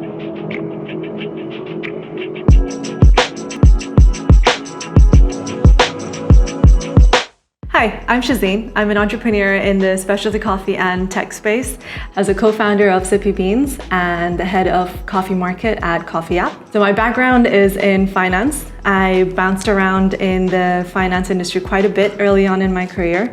Hi, I'm Shehzeen. I'm an entrepreneur in the specialty coffee and tech space as a co-founder of Sippy Beans and the head of coffee market at COFE App. So my background is in finance. I bounced around in the finance industry quite a bit early on in my career.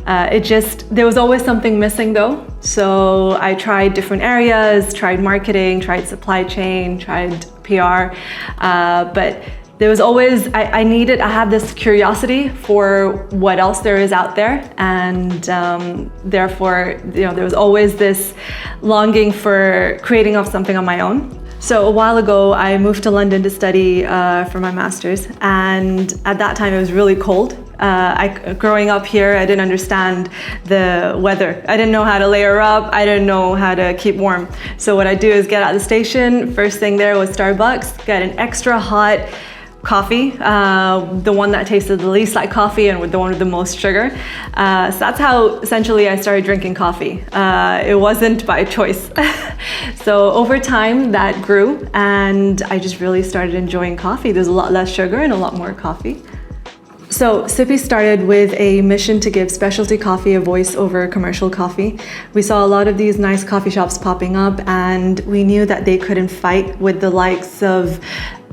There was always something missing though. So I tried different areas, tried marketing, tried supply chain, tried PR, but there was always, I had this curiosity for what else there is out there, and therefore, there was always this longing for creating something on my own. So a while ago, I moved to London to study for my master's, and at that time it was really cold. Growing up here, I didn't understand the weather. I didn't know how to layer up. I didn't know how to keep warm. So what I do is get at the station. First thing there was Starbucks, get an extra hot coffee, the one that tasted the least like coffee and with the one with the most sugar. So that's how essentially I started drinking coffee. It wasn't by choice. So over time that grew and I just really started enjoying coffee. There's a lot less sugar and a lot more coffee. So Sippy started with a mission to give specialty coffee a voice over commercial coffee. We saw a lot of these nice coffee shops popping up and we knew that they couldn't fight with the likes of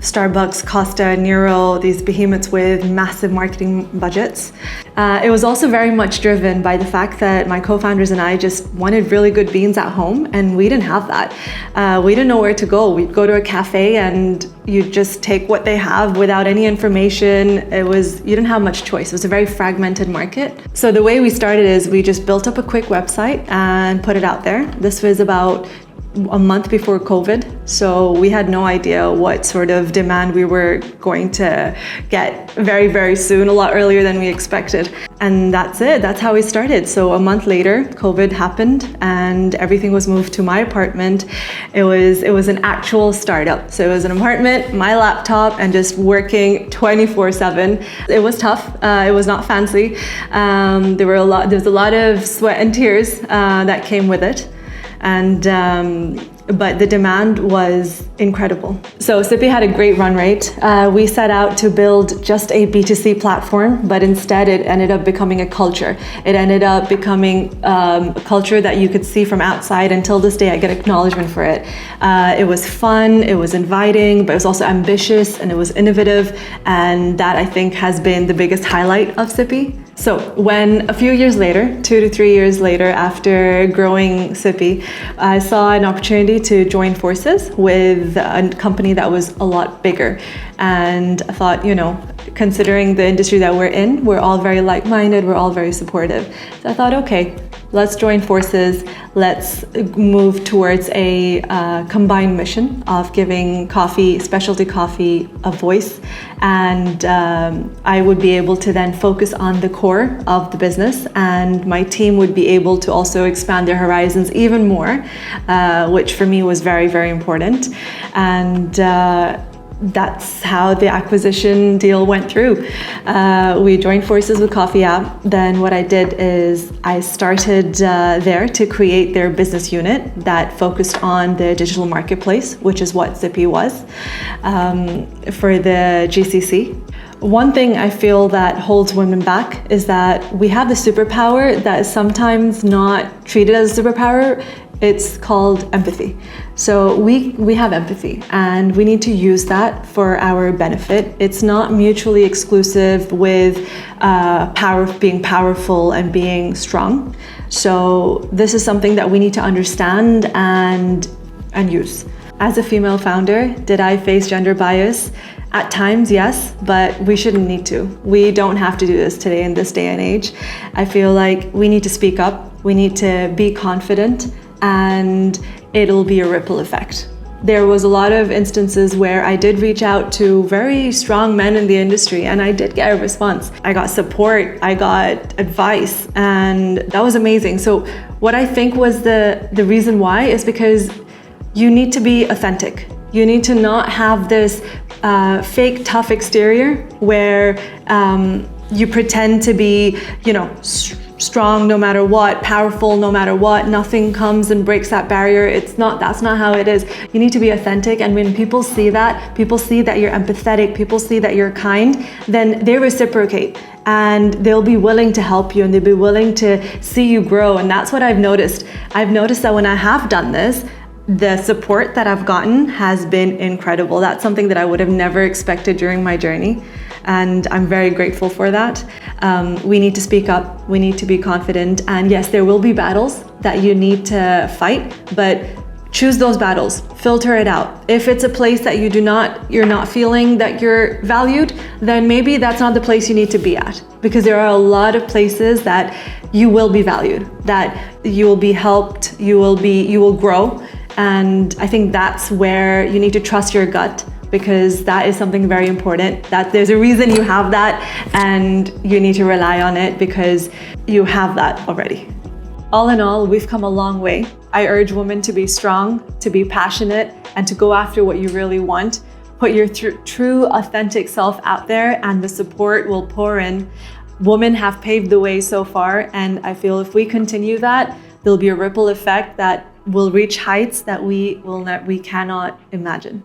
Starbucks, Costa, Nero, these behemoths with massive marketing budgets. It was also very much driven by the fact that my co-founders and I just wanted really good beans at home, and we didn't have that. We didn't know where to go. We'd go to a cafe and you just take what they have without any information. You didn't have much choice. It was a very fragmented market. So the way we started is we just built up a quick website and put it out there. This was about a month before COVID, so we had no idea what sort of demand we were going to get very, very soon, a lot earlier than we expected. And that's it, that's how we started. So a month later, COVID happened and everything was moved to my apartment. It was an actual startup. So it was an apartment, my laptop, and just working 24/7. It was tough, it was not fancy. There was a lot of sweat and tears that came with it. But the demand was incredible. So Sippy had a great run rate. We set out to build just a B2C platform, but instead it ended up becoming a culture. It ended up becoming a culture that you could see from outside. Until this day, I get acknowledgement for it. It was fun, it was inviting, but it was also ambitious and it was innovative. And that I think has been the biggest highlight of Sippy. So when a few years later, 2 to 3 years later, after growing Sippy, I saw an opportunity to join forces with a company that was a lot bigger. And I thought, considering the industry that we're in, we're all very like-minded, we're all very supportive. So I thought, okay, let's join forces. Let's move towards a combined mission of giving specialty coffee, a voice. And I would be able to then focus on the core of the business, and my team would be able to also expand their horizons even more, which for me was very, very important. And that's how the acquisition deal went through. We joined forces with COFE App. Then what I did is I started there to create their business unit that focused on the digital marketplace, which is what Sippy was, for the GCC. One thing I feel that holds women back is that we have the superpower that is sometimes not treated as a superpower. It's called empathy. So we have empathy and we need to use that for our benefit. It's not mutually exclusive with being powerful and being strong. So this is something that we need to understand and use. As a female founder, did I face gender bias? At times, yes, but we shouldn't need to. We don't have to do this today in this day and age. I feel like we need to speak up. We need to be confident, and it'll be a ripple effect. There was a lot of instances where I did reach out to very strong men in the industry and I did get a response. I got support, I got advice, and that was amazing. So what I think was the reason why is because you need to be authentic. You need to not have this fake tough exterior where you pretend to be, strong no matter what, powerful no matter what, nothing comes and breaks that barrier. That's not how it is. You need to be authentic, and when people see that you're empathetic, people see that you're kind, then they reciprocate and they'll be willing to help you and they'll be willing to see you grow. And that's what I've noticed. I've noticed that when I have done this, the support that I've gotten has been incredible. That's something that I would have never expected during my journey. And I'm very grateful for that. We need to speak up, we need to be confident. And yes, there will be battles that you need to fight, but choose those battles, filter it out. If it's a place that you're not feeling that you're valued, then maybe that's not the place you need to be at. Because there are a lot of places that you will be valued, that you will be helped, you will grow. And I think that's where you need to trust your gut, because that is something very important, that there's a reason you have that and you need to rely on it because you have that already. All in all, we've come a long way. I urge women to be strong, to be passionate, and to go after what you really want. Put your true, authentic self out there and the support will pour in. Women have paved the way so far, and I feel if we continue that, there'll be a ripple effect that will reach heights that we cannot imagine.